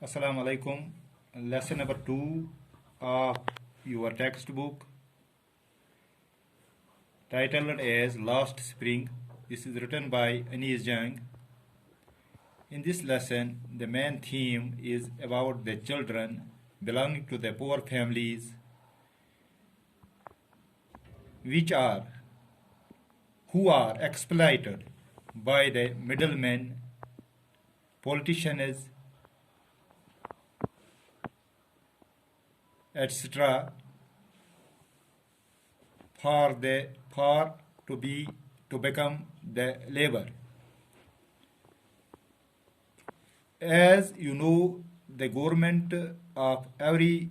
Assalamu alaikum. Lesson number 2 of your textbook titled as Last Spring. This is written by Anis Jang. In this lesson, the main theme is about the children belonging to the poor families, which are who are exploited by the middlemen, politicians, etc. for to become the labor. As you know, the government of every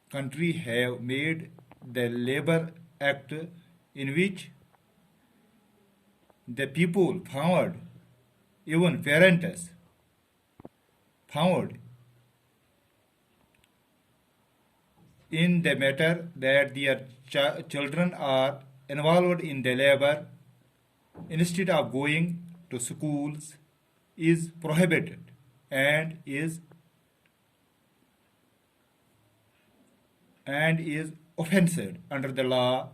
country have made the Labor Act, in which the people found, even parents found in the matter that their children are involved in the labor instead of going to schools is prohibited and is offensive under the law.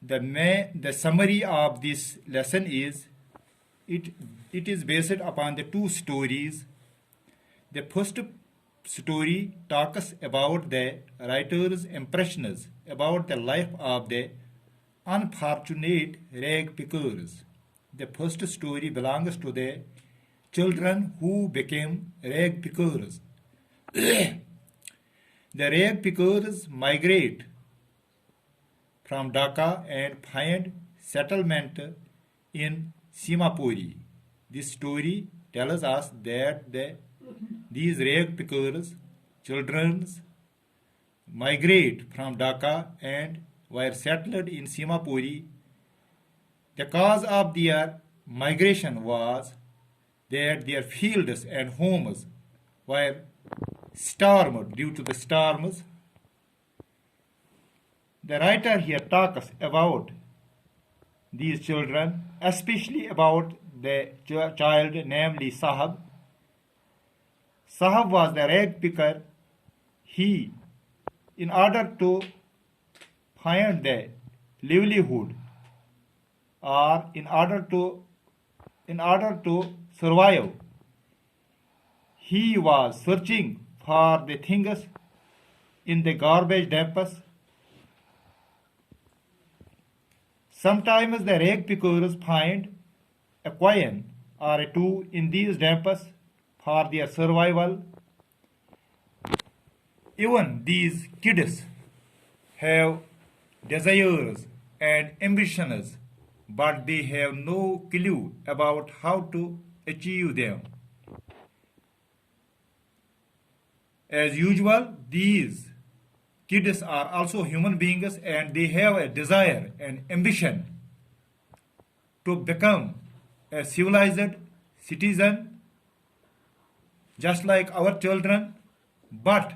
The summary of this lesson is it is based upon the two stories. The first story talks about the writer's impressions about the life of the unfortunate rag pickers. The first story belongs to the children who became rag pickers. The rag pickers migrate from Dhaka and find settlement in Simapuri. This story tells us that these rag pickers, children, migrate from Dhaka and were settled in Simapuri. The cause of their migration was that their fields and homes were stormed due to the storms. The writer here talks about these children, especially about the child, namely Sahab. Sahab was the rag picker. He, in order to find the livelihood, or in order to survive, he was searching for the things in the garbage dumps. Sometimes the rag pickers find a coin or a two in these dumps for their survival. Even these kids have desires and ambitions, but they have no clue about how to achieve them. As usual, these kids are also human beings and they have a desire and ambition to become a civilized citizen just like our children, but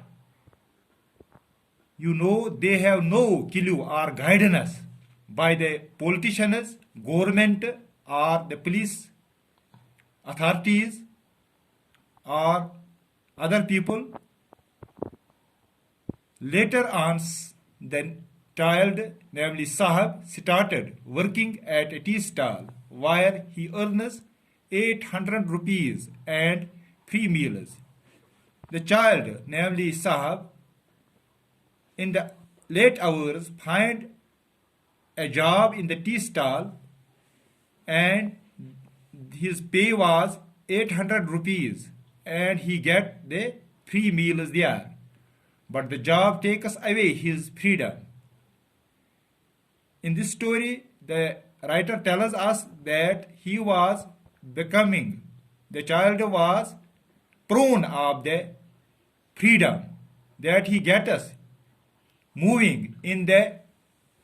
they have no clue or guidance by the politicians, government, or the police authorities, or other people. Later on, the child, namely Sahab, started working at a tea stall where he earns 800 rupees and free meals. The child, namely Sahab, in the late hours find a job in the tea stall and his pay was 800 rupees and he get the free meals there. But the job takes away his freedom. In this story, the writer tells us that the child was prone of the freedom that he gets moving in the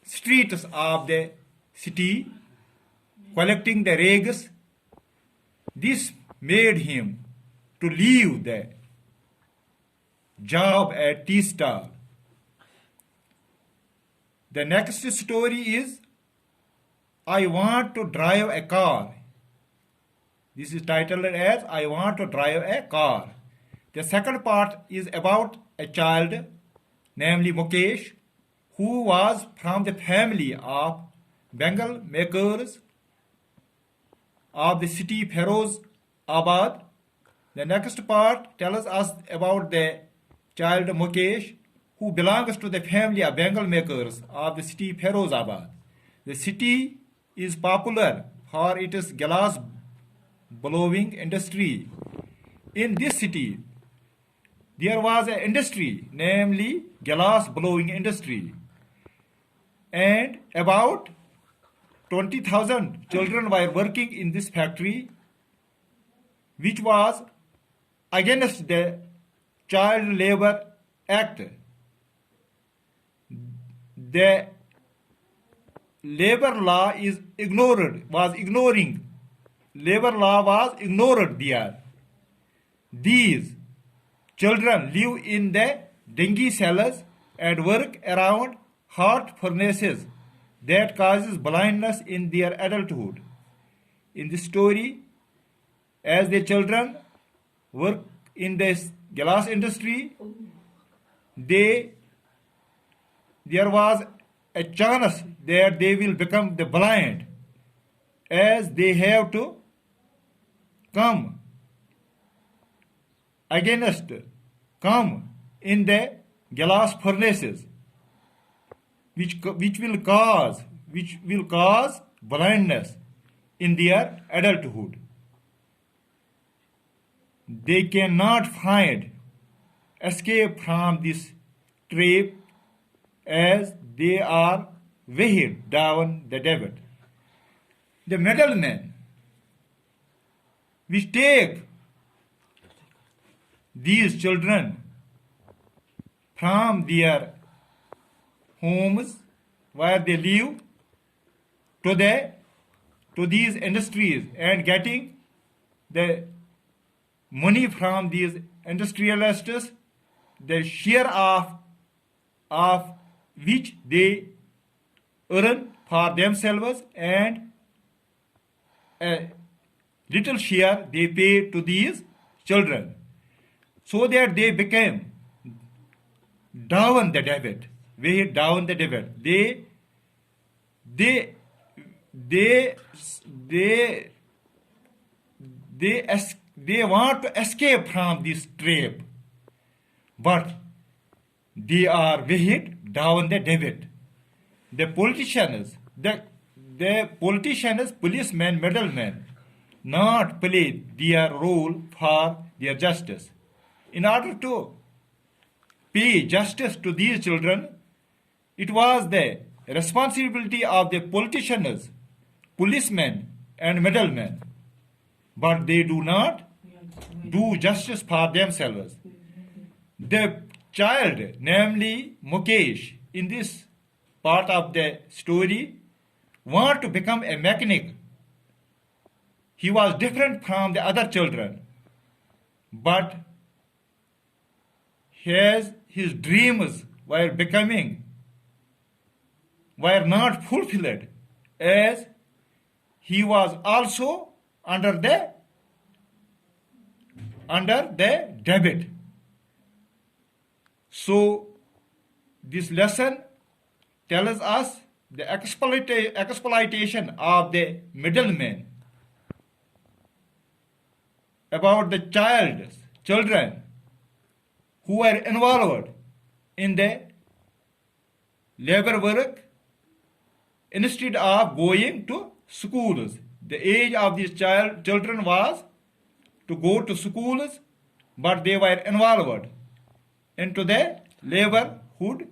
streets of the city, collecting the rags. This made him to leave the job at tea stall. The next story is I want to drive a car. This is titled as I Want to Drive a Car. The second part is about a child, namely Mukesh, who was from the family of Bengal makers of the city Ferozabad. The next part tells us about the child Mukesh, who belongs to the family of Bengal makers of the city Ferozabad. The city is popular for its glass blowing industry. In this city, there was an industry, namely glass blowing industry, and about 20,000 children were working in this factory, which was against the Child Labor Act. The labor law labor law was ignored there. These children live in the dingy cellars and work around hot furnaces that causes blindness in their adulthood. In the story, as the children work in the glass industry, there was a chance that they will become the blind, as they have to come in the glass furnaces, which will cause blindness in their adulthood. They cannot find escape from this trap, as they are weighed down the debit. The middlemen, which take these children from their homes where they live to these industries, and getting the money from these industrialists, the share of which they earn for themselves, and a little share they pay to these children, so that they became down the debit, way down the debit. They want to escape from this trap, but they are weighed down the debit. The politicians, policemen, middlemen, not play their role for their justice. In order to pay justice to these children, it was the responsibility of the politicians, policemen, and middlemen. But they do not do justice for themselves. The child, namely Mukesh, in this part of the story, want to become a mechanic. He was different from the other children, but his dreams were not fulfilled, as he was also under the debit. So this lesson tells us the exploitation of the middlemen, about the children who were involved in the labor work instead of going to schools. The age of these children was to go to schools, but they were involved into the laborhood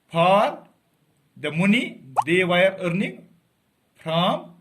for the money they were earning from